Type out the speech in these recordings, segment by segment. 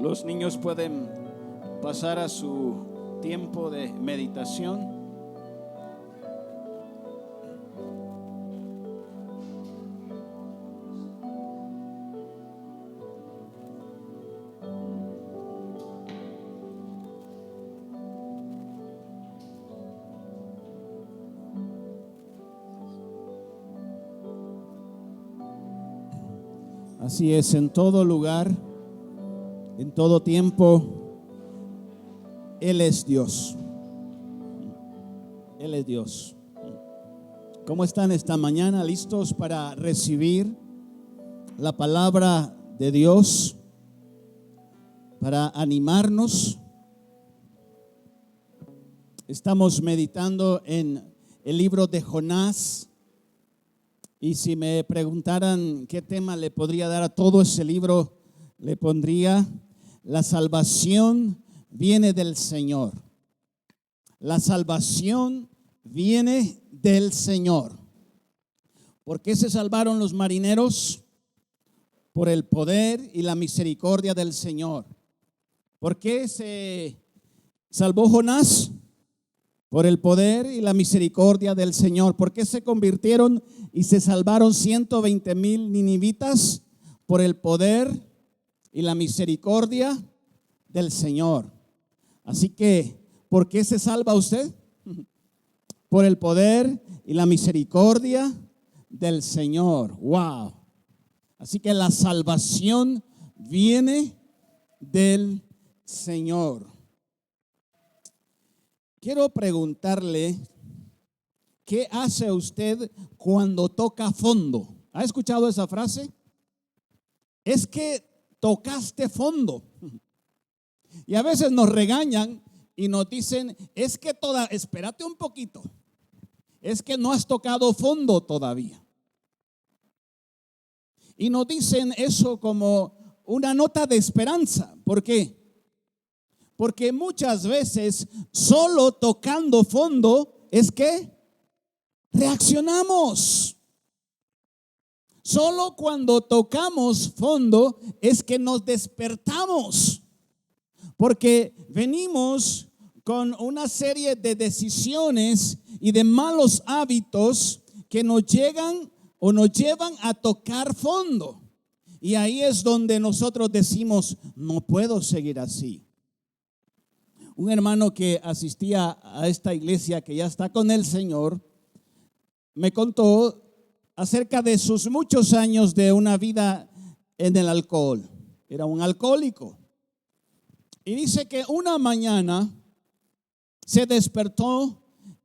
Los niños pueden pasar a su tiempo de meditación. Así es, en todo lugar, en todo tiempo, Él es Dios. Él es Dios. ¿Cómo están esta mañana? ¿Listos para recibir la palabra de Dios? Para animarnos. Estamos meditando en el libro de Jonás. Y si me preguntaran qué tema le podría dar a todo ese libro, le pondría: la salvación viene del Señor. La salvación viene del Señor. ¿Por qué se salvaron los marineros? Por el poder y la misericordia del Señor. ¿Por qué se salvó Jonás? Por el poder y la misericordia del Señor. ¿Por qué se convirtieron y se salvaron 120,000 ninivitas? Por el poder y la misericordia del Señor. Así que, ¿por qué se salva usted? Por el poder y la misericordia del Señor. Wow. Así que la salvación viene del Señor. Quiero preguntarle, ¿qué hace usted cuando toca fondo? ¿Ha escuchado esa frase? Es que tocaste fondo. Y a veces nos regañan y nos dicen, es que espérate un poquito, es que no has tocado fondo todavía. Y nos dicen eso como una nota de esperanza. ¿Por qué? Porque muchas veces solo tocando fondo es que reaccionamos. Solo cuando tocamos fondo es que nos despertamos. Porque venimos con una serie de decisiones y de malos hábitos que nos llegan o nos llevan a tocar fondo. Y ahí es donde nosotros decimos, no puedo seguir así. Un hermano que asistía a esta iglesia, que ya está con el Señor, me contó acerca de sus muchos años de una vida en el alcohol. Era un alcohólico. Y dice que una mañana se despertó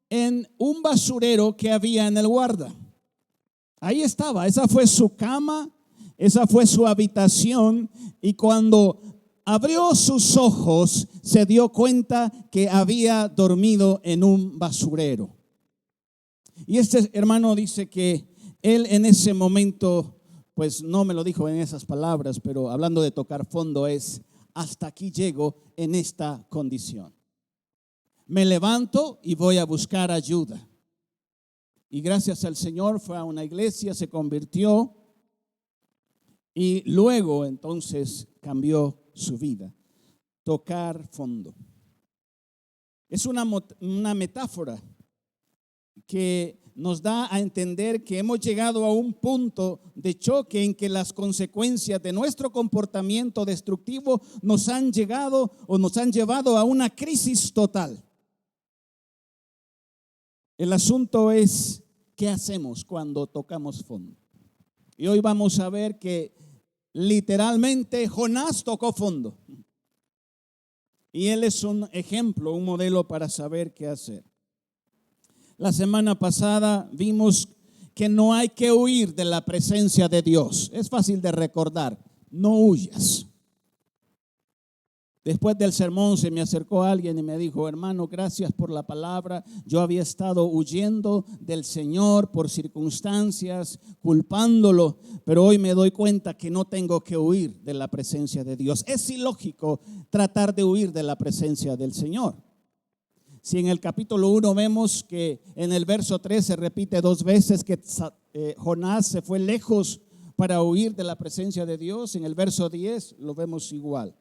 en un basurero que había en el guarda. Ahí estaba, esa fue su cama, esa fue su habitación, y cuando abrió sus ojos, se dio cuenta que había dormido en un basurero. Y este hermano dice que él en ese momento, pues no me lo dijo en esas palabras, pero hablando de tocar fondo es, hasta aquí llego en esta condición. Me levanto y voy a buscar ayuda. Y gracias al Señor fue a una iglesia, se convirtió y luego entonces cambió su vida. Tocar fondo. Es una metáfora que nos da a entender que hemos llegado a un punto de choque en que las consecuencias de nuestro comportamiento destructivo nos han llegado o nos han llevado a una crisis total. El asunto es, ¿qué hacemos cuando tocamos fondo? Y hoy vamos a ver que literalmente Jonás tocó fondo. Y él es un ejemplo, un modelo para saber qué hacer. La semana pasada vimos que no hay que huir de la presencia de Dios. Es fácil de recordar, no huyas. Después del sermón se me acercó alguien y me dijo, hermano, gracias por la palabra. Yo había estado huyendo del Señor por circunstancias, culpándolo, pero hoy me doy cuenta que no tengo que huir de la presencia de Dios. Es ilógico tratar de huir de la presencia del Señor. Si en el capítulo 1 vemos que en el verso 3 se repite 2 veces que Jonás se fue lejos para huir de la presencia de Dios, en el verso 10 lo vemos igual.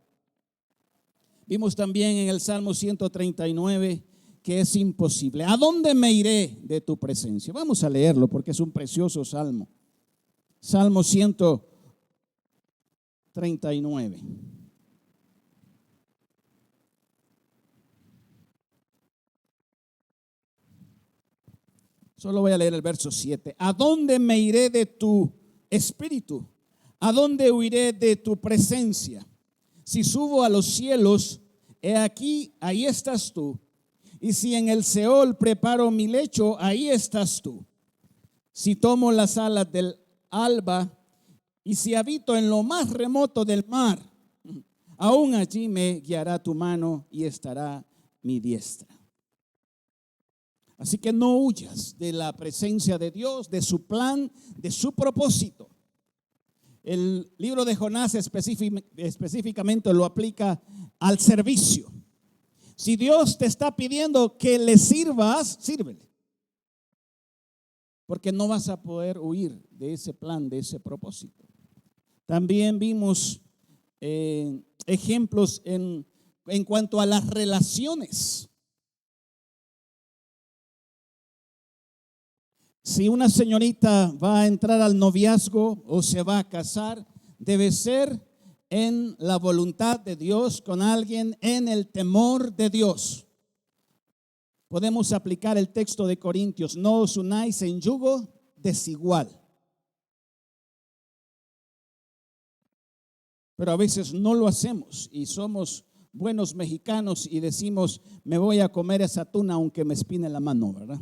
Vimos también en el Salmo 139 que es imposible. ¿A dónde me iré de tu presencia? Vamos a leerlo porque es un precioso salmo. Salmo 139. Solo voy a leer el verso 7. ¿A dónde me iré de tu espíritu? ¿A dónde huiré de tu presencia? Si subo a los cielos, he aquí, ahí estás tú. Y si en el Seol preparo mi lecho, ahí estás tú. Si tomo las alas del alba, y si habito en lo más remoto del mar, aún allí me guiará tu mano y estará mi diestra. Así que no huyas de la presencia de Dios, de su plan, de su propósito. El libro de Jonás específicamente lo aplica al servicio. Si Dios te está pidiendo que le sirvas, sírvele. Porque no vas a poder huir de ese plan, de ese propósito. También vimos ejemplos en cuanto a las relaciones. Si una señorita va a entrar al noviazgo o se va a casar, debe ser en la voluntad de Dios con alguien, en el temor de Dios. Podemos aplicar el texto de Corintios: no os unáis en yugo desigual. Pero a veces no lo hacemos y somos buenos mexicanos y decimos: me voy a comer esa tuna aunque me espine la mano, ¿verdad?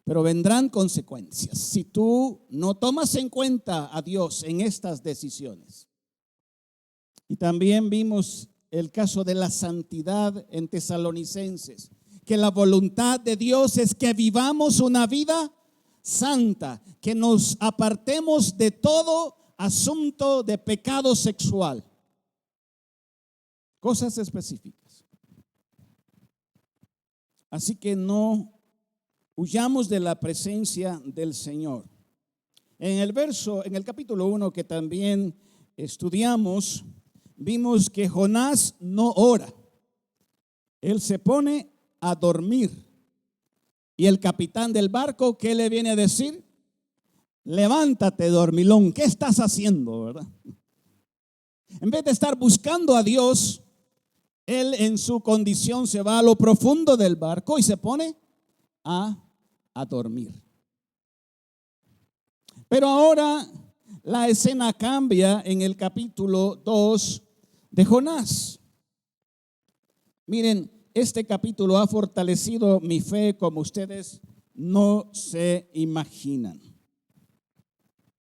Pero vendrán consecuencias si tú no tomas en cuenta a Dios en estas decisiones. Y también vimos el caso de la santidad en Tesalonicenses, que la voluntad de Dios es que vivamos una vida santa, que nos apartemos de todo asunto de pecado sexual. Cosas específicas. Así que no huyamos de la presencia del Señor. En el capítulo 1 que también estudiamos, vimos que Jonás no ora. Él se pone a dormir. Y el capitán del barco, ¿qué le viene a decir? Levántate, dormilón, ¿qué estás haciendo, verdad? En vez de estar buscando a Dios, él en su condición se va a lo profundo del barco y se pone a dormir. Pero ahora la escena cambia en el capítulo 2 de Jonás. Miren, este capítulo ha fortalecido mi fe como ustedes no se imaginan.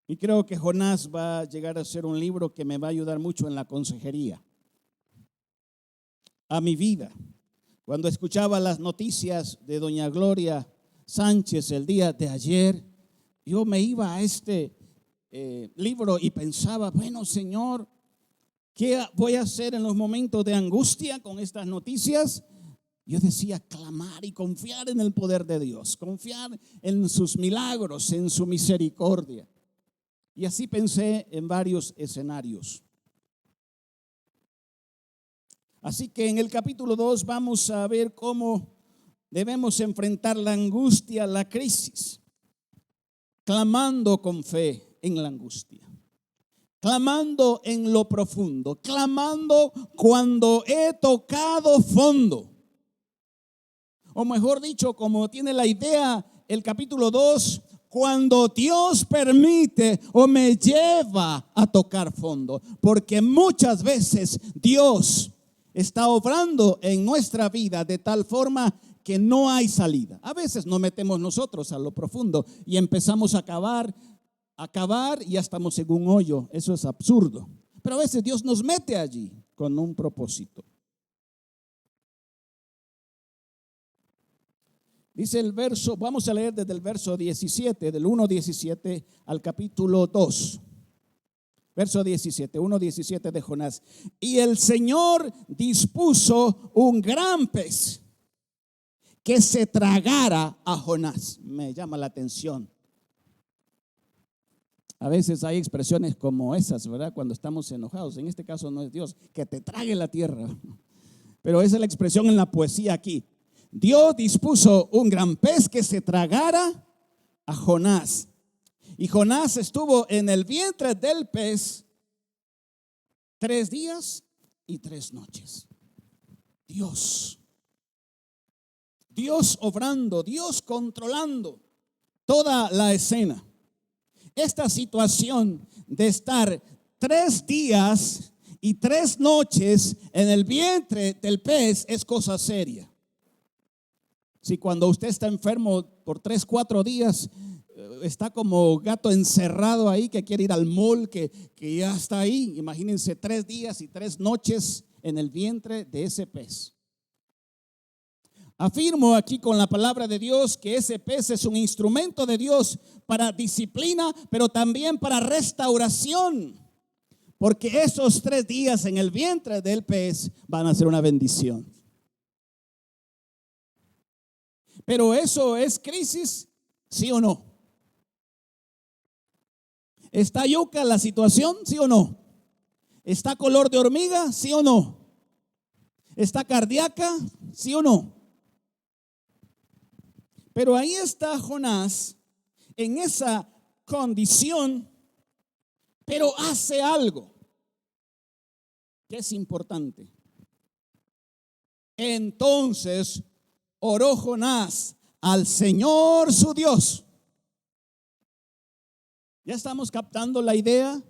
Y creo que Jonás va a llegar a ser un libro que me va a ayudar mucho en la consejería a mi vida. Cuando escuchaba las noticias de doña Gloria Sánchez el día de ayer, yo me iba a este libro y pensaba: bueno, Señor, ¿qué voy a hacer en los momentos de angustia con estas noticias? Yo decía: clamar y confiar en el poder de Dios, confiar en sus milagros, en su misericordia. Y así pensé en varios escenarios. Así que en el capítulo 2 vamos a ver cómo debemos enfrentar la angustia, la crisis, clamando con fe en la angustia, clamando en lo profundo, clamando cuando he tocado fondo. O mejor dicho, como tiene la idea el capítulo 2, cuando Dios permite o me lleva a tocar fondo, porque muchas veces Dios está obrando en nuestra vida de tal forma que no hay salida. A veces nos metemos nosotros a lo profundo y empezamos a cavar y ya estamos en un hoyo. Eso es absurdo. Pero a veces Dios nos mete allí con un propósito. Dice el verso, vamos a leer desde el verso 17, del 1:17 al capítulo 2. Verso 17, 1:17 de Jonás. Y el Señor dispuso un gran pez que se tragara a Jonás. Me llama la atención. A veces hay expresiones como esas, ¿verdad? Cuando estamos enojados. En este caso no es Dios, que te trague la tierra. pero esa es la expresión en la poesía aquí. Dios dispuso un gran pez que se tragara a Jonás. Y Jonás estuvo en el vientre del pez 3 días y 3 noches. Dios obrando, Dios controlando toda la escena. Esta situación de estar 3 días y 3 noches en el vientre del pez es cosa seria. Si cuando usted está enfermo por 3, 4 días, está como gato encerrado ahí que quiere ir al mall, que ya está ahí. Imagínense 3 días y 3 noches en el vientre de ese pez. Afirmo aquí con la palabra de Dios que ese pez es un instrumento de Dios para disciplina, pero también para restauración. Porque esos 3 días en el vientre del pez van a ser una bendición. Pero eso es crisis, ¿sí o no? ¿Está yuca la situación, sí o no? ¿Está color de hormiga, sí o no? ¿Está cardíaca, sí o no? Pero ahí está Jonás en esa condición, pero hace algo que es importante. Entonces oró Jonás al Señor su Dios. ¿Ya estamos captando la idea?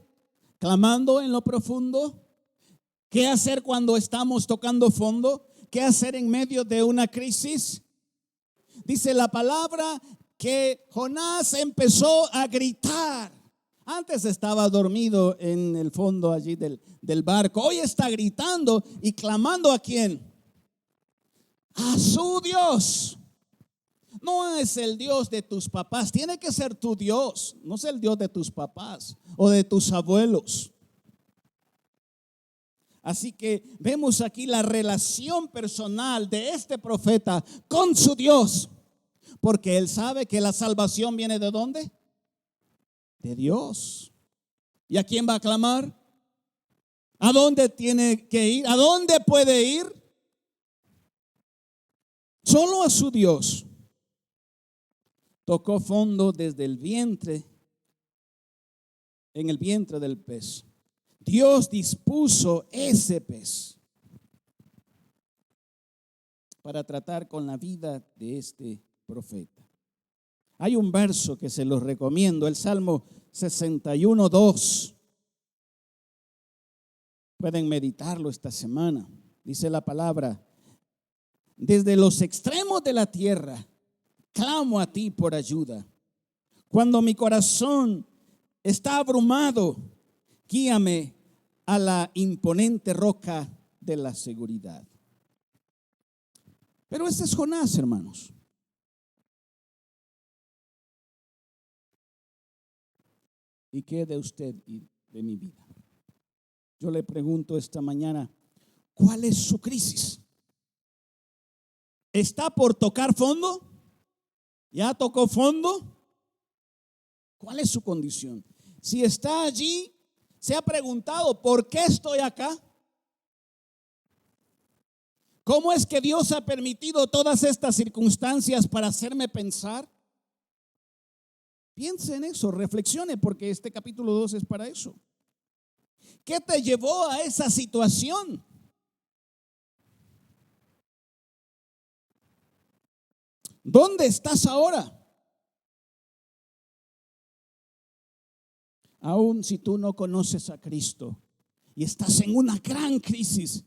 Clamando en lo profundo. ¿Qué hacer cuando estamos tocando fondo? ¿Qué hacer en medio de una crisis? Dice la palabra que Jonás empezó a gritar. Antes estaba dormido en el fondo allí del barco. Hoy está gritando y clamando ¿a quién? A su Dios. No es el Dios de tus papás, tiene que ser tu Dios. No es el Dios de tus papás o de tus abuelos. Así que vemos aquí la relación personal de este profeta con su Dios, porque él sabe que la salvación viene ¿de dónde? De Dios. ¿Y a quién va a clamar? ¿A dónde tiene que ir? ¿A dónde puede ir? Solo a su Dios. Tocó fondo desde el vientre, en el vientre del pez. Dios dispuso ese pez para tratar con la vida de este profeta. Hay un verso que se los recomiendo, el Salmo 61:2. Pueden meditarlo esta semana. Dice la palabra: desde los extremos de la tierra clamo a ti por ayuda. Cuando mi corazón está abrumado, guíame a la imponente roca de la seguridad. Pero este es Jonás, hermanos. ¿Y qué de usted y de mi vida? Yo le pregunto esta mañana, ¿cuál es su crisis? ¿Está por tocar fondo? ¿Ya tocó fondo? ¿Cuál es su condición? Si está allí, ¿se ha preguntado por qué estoy acá? ¿Cómo es que Dios ha permitido todas estas circunstancias para hacerme pensar? Piense en eso, reflexione, porque este capítulo 2 es para eso. ¿Qué te llevó a esa situación? ¿Dónde estás ahora? Aún si tú no conoces a Cristo y estás en una gran crisis,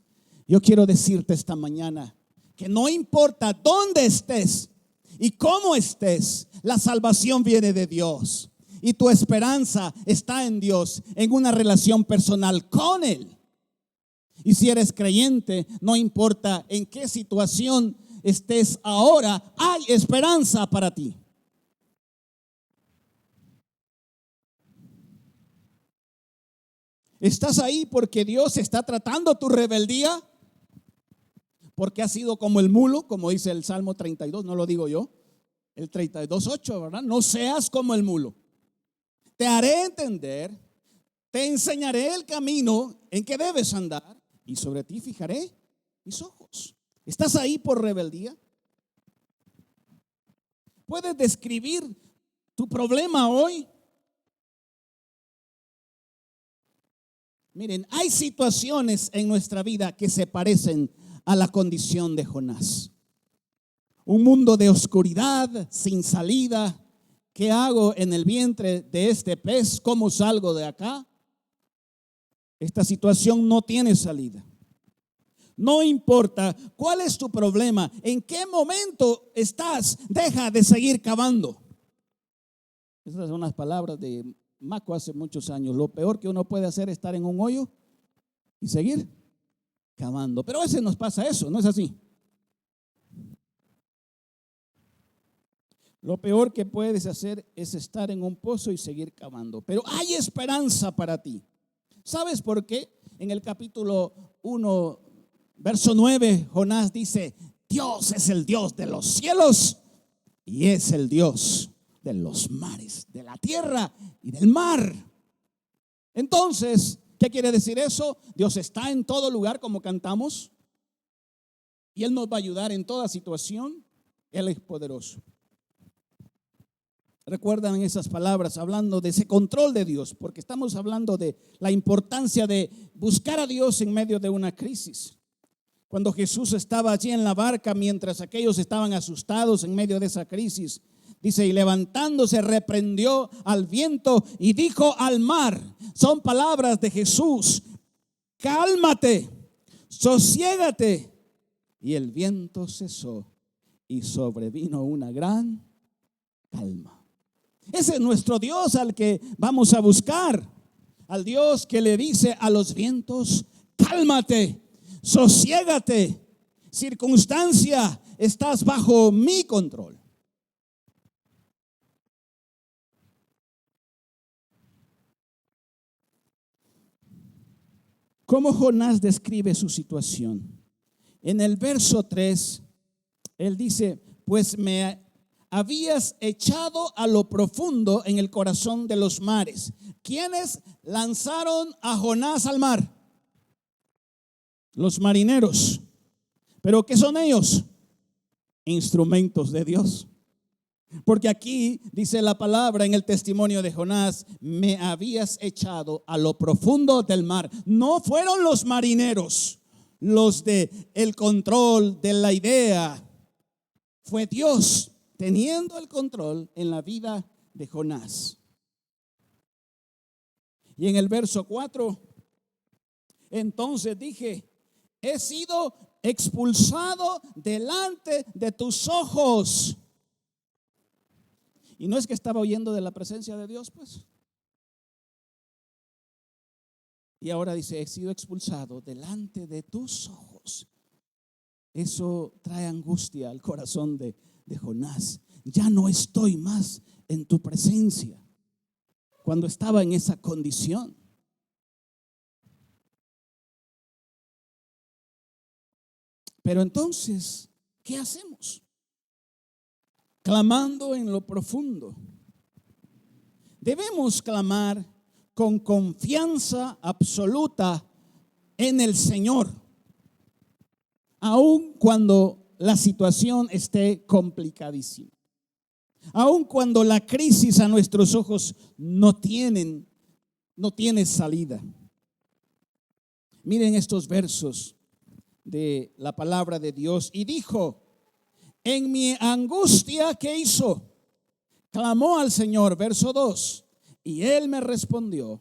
yo quiero decirte esta mañana que no importa dónde estés y cómo estés, la salvación viene de Dios y tu esperanza está en Dios, en una relación personal con Él. Y si eres creyente, no importa en qué situación estés ahora, hay esperanza para ti. ¿Estás ahí porque Dios está tratando tu rebeldía? Porque has sido como el mulo, como dice el Salmo 32, no lo digo yo, el 32:8, ¿verdad? No seas como el mulo. Te haré entender, te enseñaré el camino en que debes andar y sobre ti fijaré mis ojos. ¿Estás ahí por rebeldía? ¿Puedes describir tu problema hoy? Miren, hay situaciones en nuestra vida que se parecen a la condición de Jonás. Un mundo de oscuridad, sin salida. ¿Qué hago en el vientre de este pez? ¿Cómo salgo de acá? Esta situación no tiene salida. No importa cuál es tu problema, en qué momento estás, deja de seguir cavando. Esas son las palabras de Maco hace muchos años. Lo peor que uno puede hacer es estar en un hoyo y seguir cavando. Pero a veces nos pasa eso, ¿no es así? Lo peor que puedes hacer es estar en un pozo y seguir cavando. Pero hay esperanza para ti. ¿Sabes por qué? En el capítulo 1, verso 9, Jonás dice: Dios es el Dios de los cielos y es el Dios de los mares, de la tierra y del mar. Entonces, ¿qué quiere decir eso? Dios está en todo lugar, como cantamos, y Él nos va a ayudar en toda situación. Él es poderoso. Recuerdan esas palabras hablando de ese control de Dios, porque estamos hablando de la importancia de buscar a Dios en medio de una crisis. Cuando Jesús estaba allí en la barca, mientras aquellos estaban asustados en medio de esa crisis, dice: y levantándose reprendió al viento y dijo al mar. Son palabras de Jesús: cálmate, sosiégate. Y el viento cesó y sobrevino una gran calma. Ese es nuestro Dios al que vamos a buscar. Al Dios que le dice a los vientos: cálmate, sosiégate. Circunstancia, estás bajo mi control. ¿Cómo Jonás describe su situación? En el verso 3, él dice: pues me habías echado a lo profundo en el corazón de los mares. ¿Quiénes lanzaron a Jonás al mar? Los marineros. ¿Pero qué son ellos? Instrumentos de Dios. Porque aquí dice la palabra en el testimonio de Jonás: me habías echado a lo profundo del mar. No fueron los marineros los de el control de la idea. Fue Dios teniendo el control en la vida de Jonás. Y en el verso 4, entonces dije: he sido expulsado delante de tus ojos. Y no es que estaba huyendo de la presencia de Dios, pues. Y ahora dice: he sido expulsado delante de tus ojos. Eso trae angustia al corazón de Jonás. Ya no estoy más en tu presencia. Cuando estaba en esa condición. Pero entonces, ¿qué hacemos? Clamando en lo profundo. Debemos clamar con confianza absoluta en el Señor, aun cuando la situación esté complicadísima, aun cuando la crisis a nuestros ojos no tiene salida. Miren estos versos de la palabra de Dios. Y dijo: en mi angustia, ¿qué hizo? Clamó al Señor, verso 2, y Él me respondió.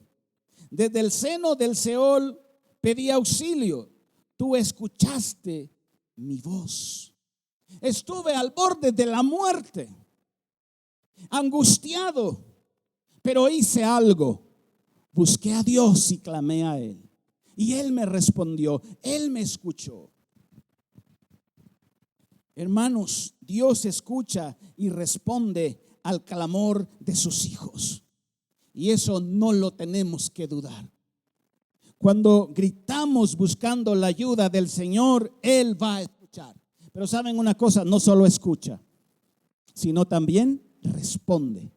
Desde el seno del Seol pedí auxilio, tú escuchaste mi voz. Estuve al borde de la muerte, angustiado, pero hice algo. Busqué a Dios y clamé a Él. Y Él me respondió, Él me escuchó. Hermanos, Dios escucha y responde al clamor de sus hijos. Y eso no lo tenemos que dudar. Cuando gritamos buscando la ayuda del Señor, Él va a escuchar. Pero saben una cosa, no solo escucha, sino también responde.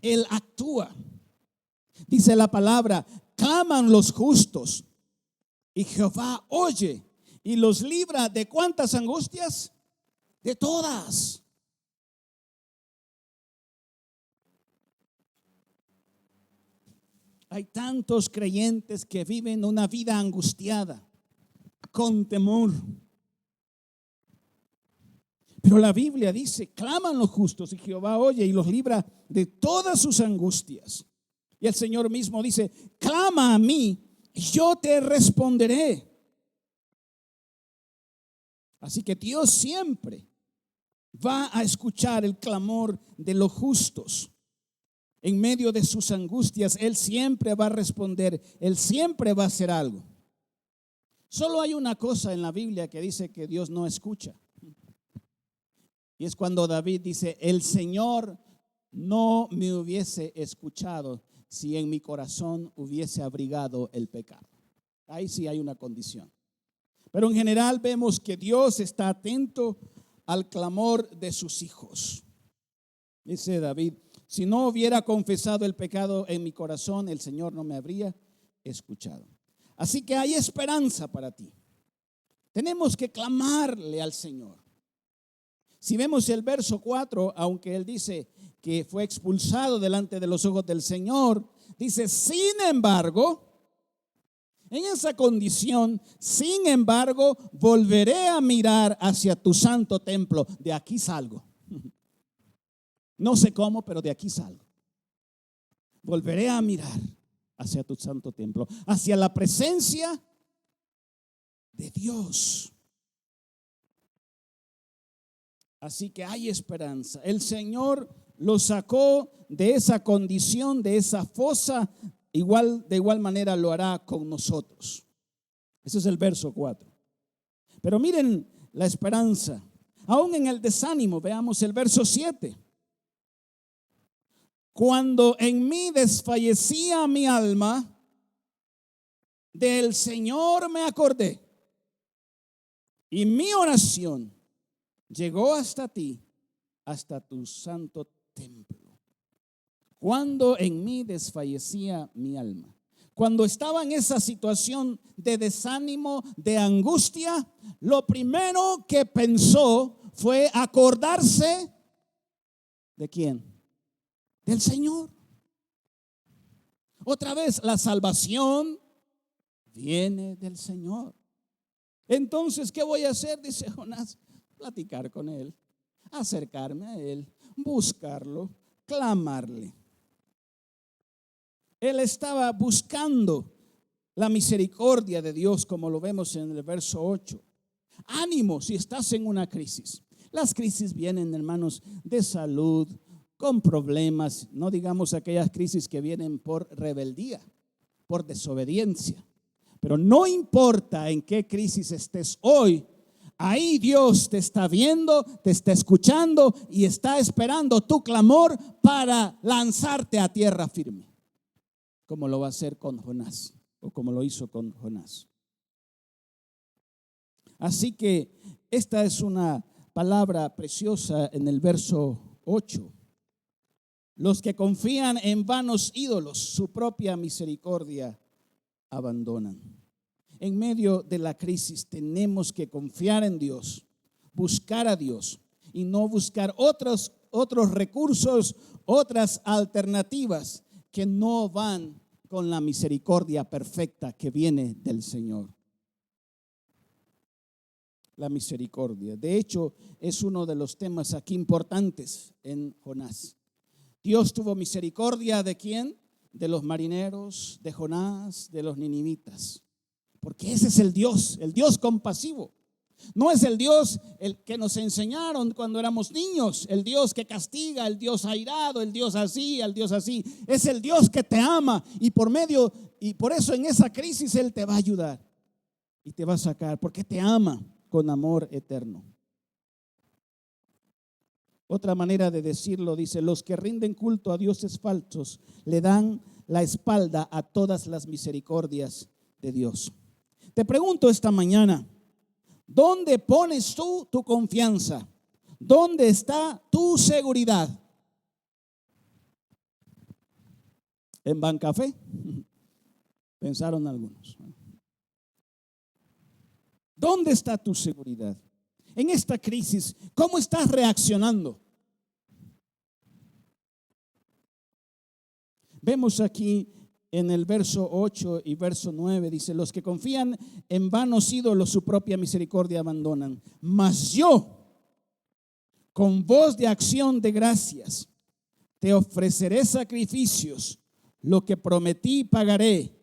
Él actúa. Dice la palabra: claman los justos y Jehová oye y los libra de ¿cuántas angustias? De todas. Hay tantos creyentes que viven una vida angustiada, con temor. Pero la Biblia dice, claman los justos y Jehová oye y los libra de todas sus angustias. Y el Señor mismo dice, clama a mí y yo te responderé. Así que Dios siempre va a escuchar el clamor de los justos. En medio de sus angustias, Él siempre va a responder, Él siempre va a hacer algo. Solo hay una cosa en la Biblia que dice que Dios no escucha. Y es cuando David dice, el Señor no me hubiese escuchado si en mi corazón hubiese abrigado el pecado. Ahí sí hay una condición. Pero en general vemos que Dios está atento al clamor de sus hijos. Dice David, si no hubiera confesado el pecado en mi corazón, el Señor no me habría escuchado. Así que hay esperanza para ti. Tenemos que clamarle al Señor. Si vemos el verso 4, aunque él dice que fue expulsado delante de los ojos del Señor, dice, sin embargo, en esa condición, sin embargo, volveré a mirar hacia tu santo templo. De aquí salgo. No sé cómo, pero de aquí salgo. Volveré a mirar hacia tu santo templo, hacia la presencia de Dios. Así que hay esperanza. El Señor lo sacó de esa condición, de esa fosa. De igual manera lo hará con nosotros. Ese es el verso 4. Pero miren la esperanza. Aún en el desánimo, veamos el verso 7. Cuando en mí desfallecía mi alma, del Señor me acordé. Y mi oración llegó hasta ti, hasta tu santo templo. Cuando en mí desfallecía mi alma. Cuando estaba en esa situación de desánimo, de angustia, lo primero que pensó fue acordarse ¿de quién? Del Señor. Otra vez, la salvación viene del Señor. Entonces, ¿qué voy a hacer? Dice Jonás, platicar con Él, acercarme a Él, buscarlo, clamarle. Él estaba buscando la misericordia de Dios, como lo vemos en el verso 8. Ánimo si estás en una crisis. Las crisis vienen, hermanos, de salud, con problemas, no digamos aquellas crisis que vienen por rebeldía, por desobediencia. Pero no importa en qué crisis estés hoy, ahí Dios te está viendo, te está escuchando y está esperando tu clamor para lanzarte a tierra firme. Como lo va a hacer con Jonás, o como lo hizo con Jonás. Así que esta es una palabra preciosa en el verso 8. Los que confían en vanos ídolos, su propia misericordia abandonan. En medio de la crisis tenemos que confiar en Dios, buscar a Dios y no buscar otros recursos, otras alternativas que no van con la misericordia perfecta que viene del Señor. La misericordia. De hecho, es uno de los temas aquí importantes en Jonás. Dios tuvo misericordia ¿de quién? De los marineros, de Jonás, de los ninivitas. Porque ese es el Dios compasivo. No es el Dios el que nos enseñaron cuando éramos niños, el Dios que castiga, el Dios airado, el Dios así, el Dios así. Es el Dios que te ama y por eso en esa crisis Él te va a ayudar y te va a sacar porque te ama con amor eterno. Otra manera de decirlo dice, los que rinden culto a dioses falsos le dan la espalda a todas las misericordias de Dios. Te pregunto esta mañana, ¿dónde pones tú tu confianza? ¿Dónde está tu seguridad? ¿En Bancafé? Pensaron algunos. ¿Dónde está tu seguridad? En esta crisis, ¿cómo estás reaccionando? Vemos aquí en el verso 8 y verso 9, dice: los que confían en vanos ídolos su propia misericordia abandonan. Mas yo, con voz de acción de gracias, te ofreceré sacrificios. Lo que prometí pagaré.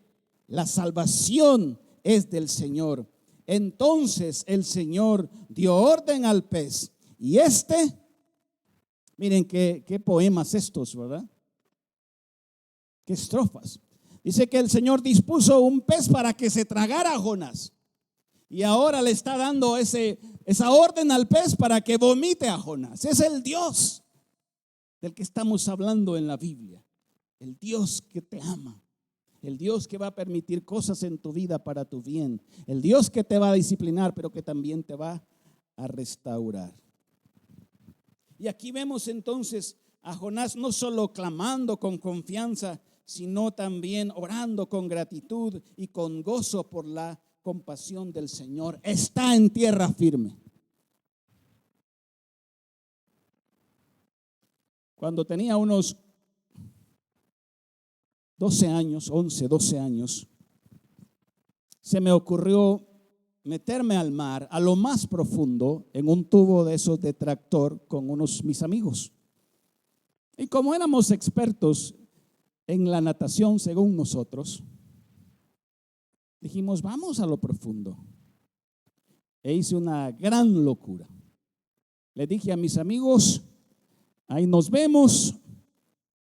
La salvación es del Señor. Entonces el Señor dio orden al pez. Y miren qué poemas estos, ¿verdad? Qué estrofas. Dice que el Señor dispuso un pez para que se tragara a Jonás. Y ahora le está dando esa orden al pez para que vomite a Jonás. Es el Dios del que estamos hablando en la Biblia. El Dios que te ama. El Dios que va a permitir cosas en tu vida para tu bien. El Dios que te va a disciplinar, pero que también te va a restaurar. Y aquí vemos entonces a Jonás no solo clamando con confianza, sino también orando con gratitud y con gozo por la compasión del Señor. Está en tierra firme. Cuando tenía unos 12 años, 11, 12 años, se me ocurrió meterme al mar, a lo más profundo, en un tubo de esos de tractor con mis amigos. Y como éramos expertos en la natación según nosotros, dijimos: vamos a lo profundo. E hice una gran locura. Le dije a mis amigos: ahí nos vemos,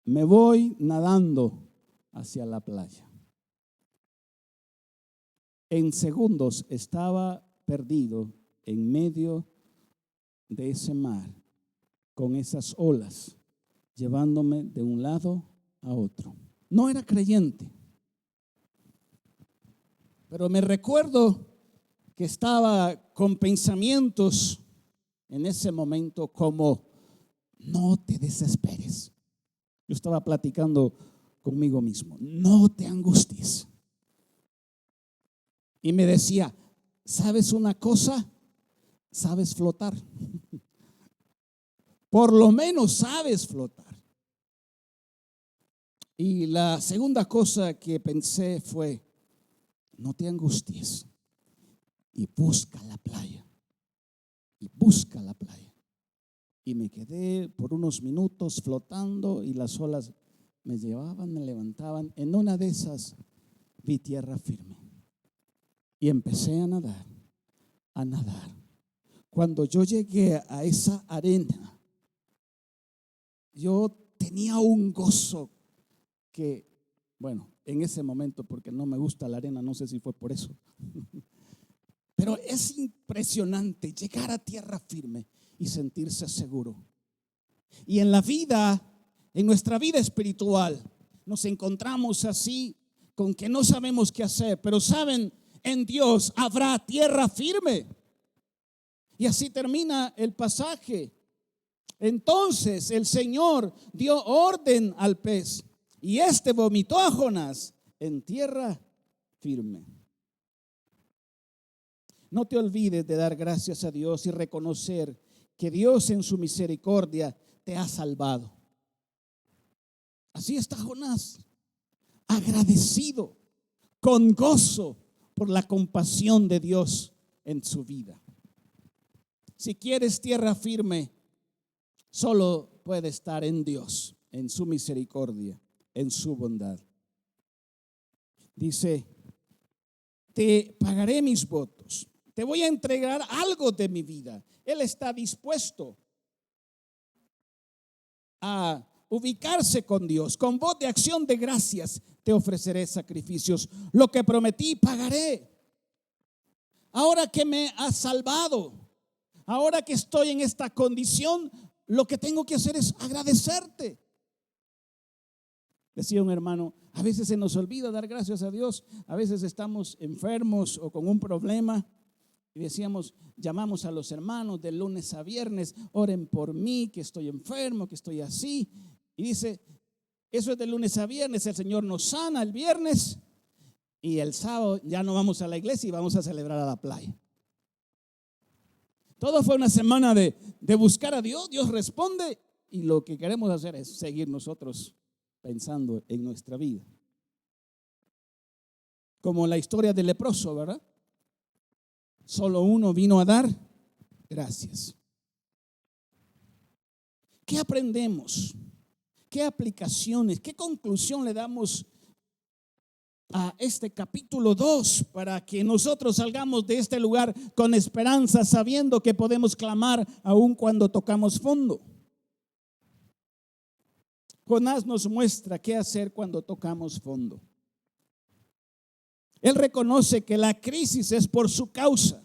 me voy nadando hacia la playa. En segundos estaba perdido en medio de ese mar, con esas olas, llevándome de un lado a otro. No era creyente, pero me recuerdo que estaba con pensamientos en ese momento como: no te desesperes. Yo estaba platicando conmigo mismo: no te angusties. Y me decía: ¿sabes una cosa? Sabes flotar. Por lo menos sabes flotar. Y la segunda cosa que pensé fue: no te angusties y busca la playa. Y busca la playa. Y me quedé por unos minutos flotando y las olas me llevaban, me levantaban. En una de esas vi tierra firme y empecé a nadar, a nadar. Cuando yo llegué a esa arena, yo tenía un gozo que, bueno, en ese momento, porque no me gusta la arena, no sé si fue por eso, pero es impresionante llegar a tierra firme y sentirse seguro. Y en la vida, en nuestra vida espiritual, nos encontramos así, con que no sabemos qué hacer, pero saben, en Dios habrá tierra firme. Y así termina el pasaje. Entonces el Señor dio orden al pez y vomitó a Jonás en tierra firme. No te olvides de dar gracias a Dios y reconocer que Dios en su misericordia te ha salvado. Así está Jonás, agradecido, con gozo por la compasión de Dios en su vida. Si quieres tierra firme, solo puede estar en Dios, en su misericordia, en su bondad. Dice: te pagaré mis votos, te voy a entregar algo de mi vida. Él está dispuesto a ubicarse con Dios. Con voz de acción de gracias te ofreceré sacrificios. Lo que prometí pagaré. Ahora que me has salvado, ahora que estoy en esta condición, lo que tengo que hacer es agradecerte. Decía un hermano: a veces se nos olvida dar gracias a Dios. A veces estamos enfermos o con un problema y decíamos, llamamos a los hermanos de lunes a viernes: oren por mí, que estoy enfermo, que estoy así. Y dice, eso es de lunes a viernes. El Señor nos sana el viernes y el sábado ya no vamos a la iglesia y vamos a celebrar a la playa. Todo fue una semana de buscar a Dios. Dios responde y lo que queremos hacer es seguir nosotros pensando en nuestra vida. Como la historia del leproso, ¿verdad? Solo uno vino a dar gracias. ¿Qué aprendemos? ¿Qué aplicaciones? ¿Qué conclusión le damos a este capítulo 2 para que nosotros salgamos de este lugar con esperanza, sabiendo que podemos clamar aun cuando tocamos fondo? Jonás nos muestra qué hacer cuando tocamos fondo. Él reconoce que la crisis es por su causa.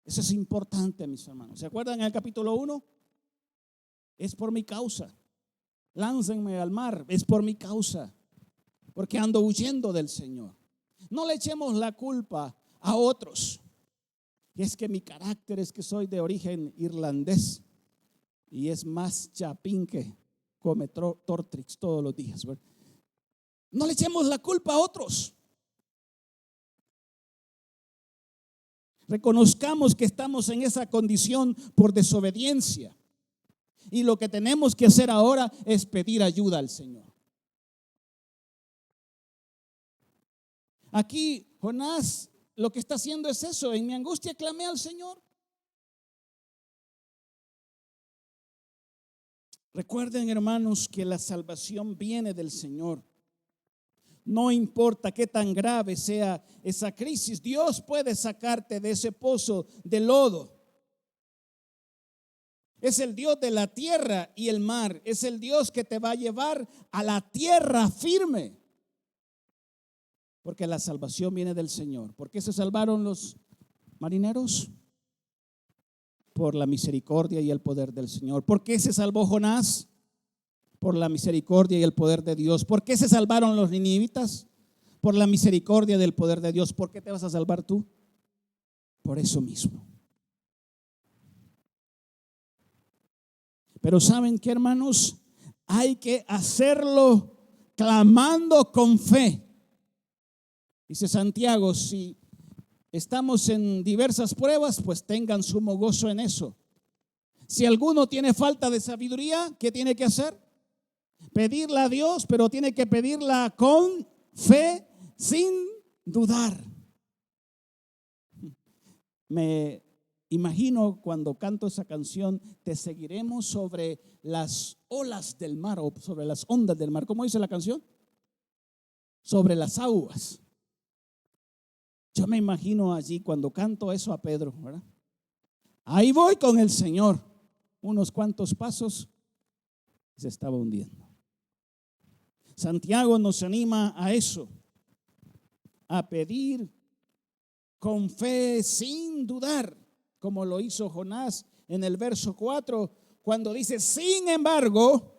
Eso es importante, mis hermanos. ¿Se acuerdan en el capítulo 1? Es por mi causa. Láncenme al mar, es por mi causa, porque ando huyendo del Señor. No le echemos la culpa a otros. Y es que mi carácter es que soy de origen irlandés y es más chapín que come Tortrix todos los días, ¿verdad? No le echemos la culpa a otros. Reconozcamos que estamos en esa condición por desobediencia. Y lo que tenemos que hacer ahora es pedir ayuda al Señor. Aquí Jonás lo que está haciendo es eso. En mi angustia clamé al Señor. Recuerden, hermanos, que la salvación viene del Señor. No importa qué tan grave sea esa crisis, Dios puede sacarte de ese pozo de lodo. Es el Dios de la tierra y el mar. Es el Dios que te va a llevar a la tierra firme. Porque la salvación viene del Señor. ¿Por qué se salvaron los marineros? Por la misericordia y el poder del Señor. ¿Por qué se salvó Jonás? Por la misericordia y el poder de Dios. ¿Por qué se salvaron los ninivitas? Por la misericordia y el poder de Dios. ¿Por qué te vas a salvar tú? Por eso mismo. Pero ¿saben qué, hermanos? Hay que hacerlo clamando con fe. Dice Santiago, si estamos en diversas pruebas, pues tengan sumo gozo en eso. Si alguno tiene falta de sabiduría, ¿qué tiene que hacer? Pedirla a Dios, pero tiene que pedirla con fe, sin dudar. Me imagino cuando canto esa canción, te seguiremos sobre las olas del mar o sobre las ondas del mar. ¿Cómo dice la canción? Sobre las aguas. Yo me imagino allí cuando canto eso a Pedro, ¿verdad? Ahí voy con el Señor. Unos cuantos pasos se estaba hundiendo. Santiago nos anima a eso, a pedir con fe sin dudar, como lo hizo Jonás en el verso 4, cuando dice: sin embargo,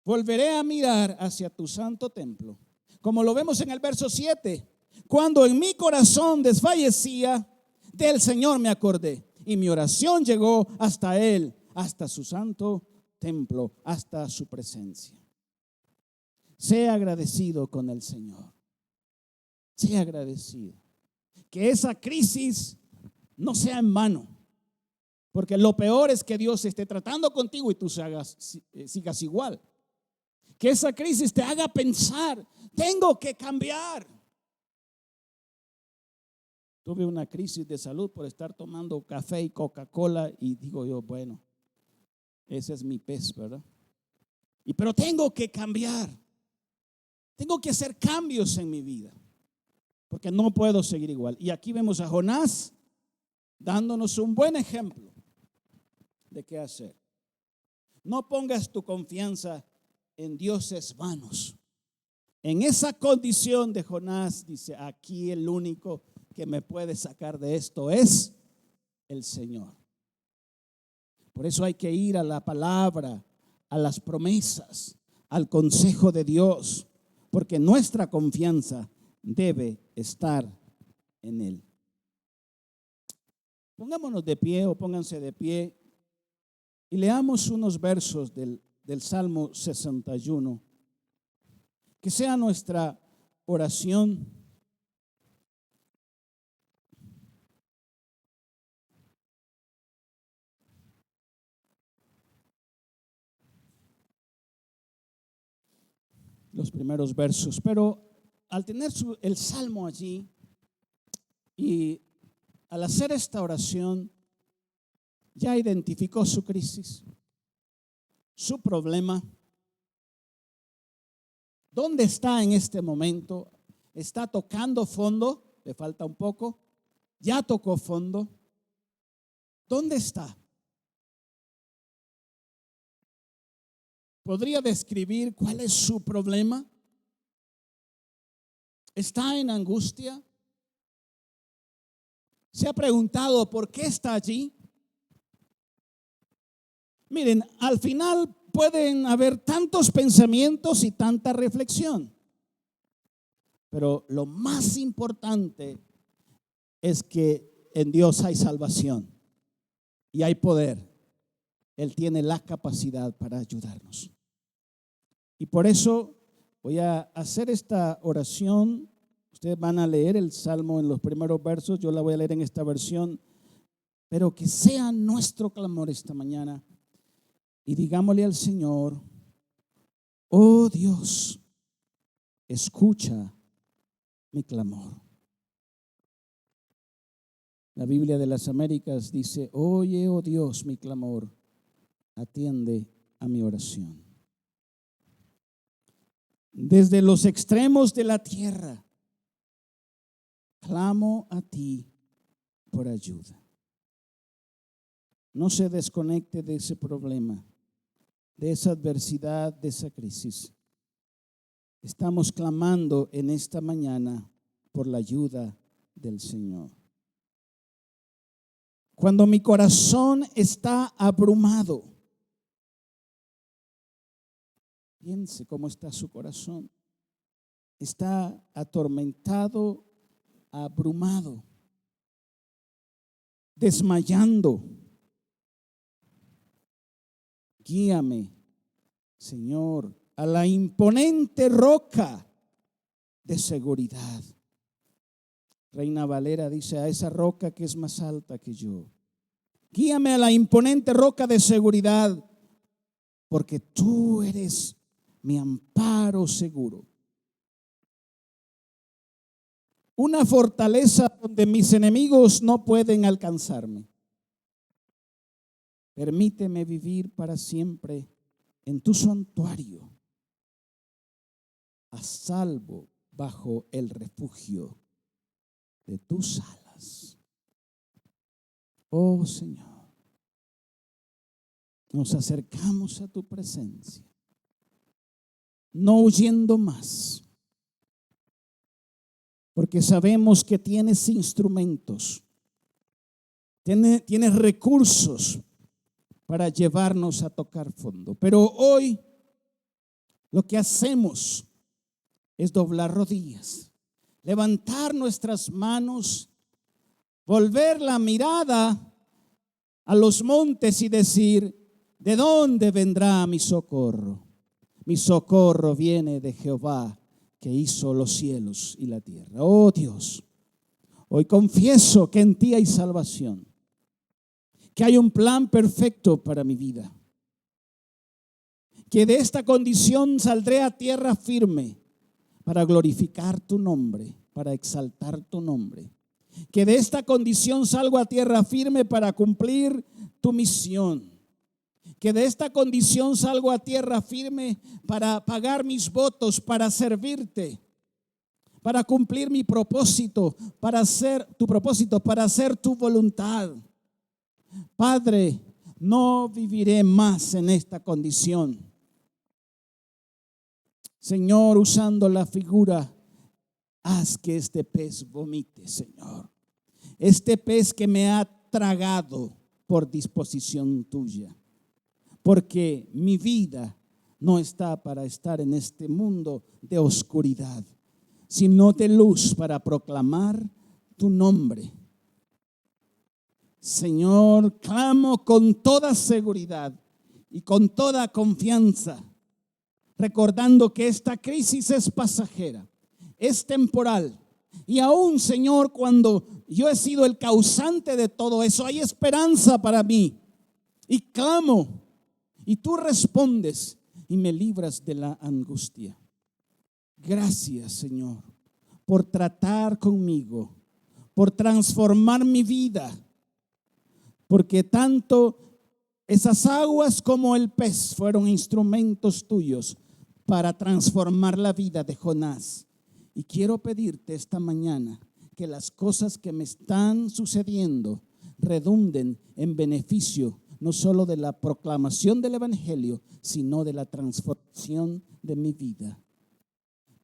volveré a mirar hacia tu santo templo. Como lo vemos en el verso 7, cuando en mi corazón desfallecía, del Señor me acordé y mi oración llegó hasta Él, hasta su santo templo, hasta su presencia. Sea agradecido con el Señor. Sea agradecido. Que esa crisis no sea en vano. Porque lo peor es que Dios esté tratando contigo y tú sigas igual. Que esa crisis te haga pensar, tengo que cambiar. Tuve una crisis de salud por estar tomando café y Coca-Cola y digo yo, bueno, ese es mi pez, ¿verdad? Pero tengo que cambiar. Tengo que hacer cambios en mi vida, porque no puedo seguir igual. Y aquí vemos a Jonás dándonos un buen ejemplo de qué hacer. No pongas tu confianza en dioses vanos. En esa condición de Jonás, dice, aquí el único que me puede sacar de esto es el Señor. Por eso hay que ir a la palabra, a las promesas, al consejo de Dios, porque nuestra confianza debe estar en Él. Pongámonos de pie o pónganse de pie y leamos unos versos del Salmo 61. Que sea nuestra oración. los primeros versos, pero al tener el salmo allí y al hacer esta oración, ya identificó su crisis, su problema. ¿Dónde está en este momento? ¿Está tocando fondo? ¿Le falta un poco? ¿Ya tocó fondo? ¿Dónde está? ¿Podría describir cuál es su problema? ¿Está en angustia? ¿Se ha preguntado por qué está allí? Miren, al final pueden haber tantos pensamientos y tanta reflexión, pero lo más importante es que en Dios hay salvación y hay poder. Él tiene la capacidad para ayudarnos. Y por eso voy a hacer esta oración. Ustedes van a leer el Salmo en los primeros versos. Yo la voy a leer en esta versión. Pero que sea nuestro clamor esta mañana. Y digámosle al Señor: oh Dios, escucha mi clamor. La Biblia de las Américas dice: oye, oh Dios, mi clamor, atiende a mi oración. Desde los extremos de la tierra, clamo a ti por ayuda. No se desconecte de ese problema, de esa adversidad, de esa crisis. Estamos clamando en esta mañana por la ayuda del Señor. Cuando mi corazón está abrumado, piense cómo está su corazón. Está atormentado, abrumado, desmayando. Guíame, Señor, a la imponente roca de seguridad. Reina Valera dice: a esa roca que es más alta que yo. Guíame a la imponente roca de seguridad, porque tú eres mi amparo seguro. Una fortaleza donde mis enemigos no pueden alcanzarme. Permíteme vivir para siempre en tu santuario, a salvo bajo el refugio de tus alas. Oh Señor, nos acercamos a tu presencia, no huyendo más, porque sabemos que tienes instrumentos, tienes recursos para llevarnos a tocar fondo. Pero hoy lo que hacemos es doblar rodillas, levantar nuestras manos, volver la mirada a los montes y decir: ¿de dónde vendrá mi socorro? Mi socorro viene de Jehová, que hizo los cielos y la tierra. Oh Dios, hoy confieso que en ti hay salvación, que hay un plan perfecto para mi vida, que de esta condición saldré a tierra firme para glorificar tu nombre, para exaltar tu nombre, que de esta condición salgo a tierra firme para cumplir tu misión, que de esta condición salgo a tierra firme para pagar mis votos, para servirte, para cumplir mi propósito, para hacer tu propósito, para hacer tu voluntad. Padre, no viviré más en esta condición. Señor, usando la figura, haz que este pez vomite, Señor. Este pez que me ha tragado por disposición tuya. Porque mi vida no está para estar en este mundo de oscuridad, sino de luz, para proclamar tu nombre. Señor, clamo con toda seguridad y con toda confianza, recordando que esta crisis es pasajera, es temporal. Y aún, Señor, cuando yo he sido el causante de todo eso, hay esperanza para mí. Y clamo, y tú respondes y me libras de la angustia. Gracias, Señor, por tratar conmigo, por transformar mi vida, porque tanto esas aguas como el pez fueron instrumentos tuyos para transformar la vida de Jonás. Y quiero pedirte esta mañana que las cosas que me están sucediendo redunden en beneficio no solo de la proclamación del evangelio, sino de la transformación de mi vida.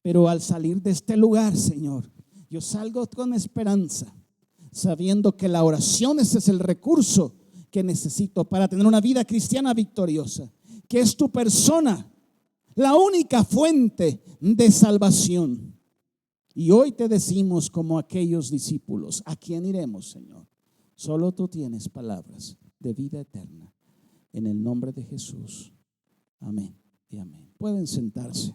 Pero al salir de este lugar, Señor, yo salgo con esperanza, sabiendo que la oración ese es el recurso que necesito para tener una vida cristiana victoriosa, que es tu persona, la única fuente de salvación. Y hoy te decimos como aquellos discípulos, ¿a quién iremos, Señor? Solo tú tienes palabras de vida eterna. En el nombre de Jesús. Amén y amén. Pueden sentarse.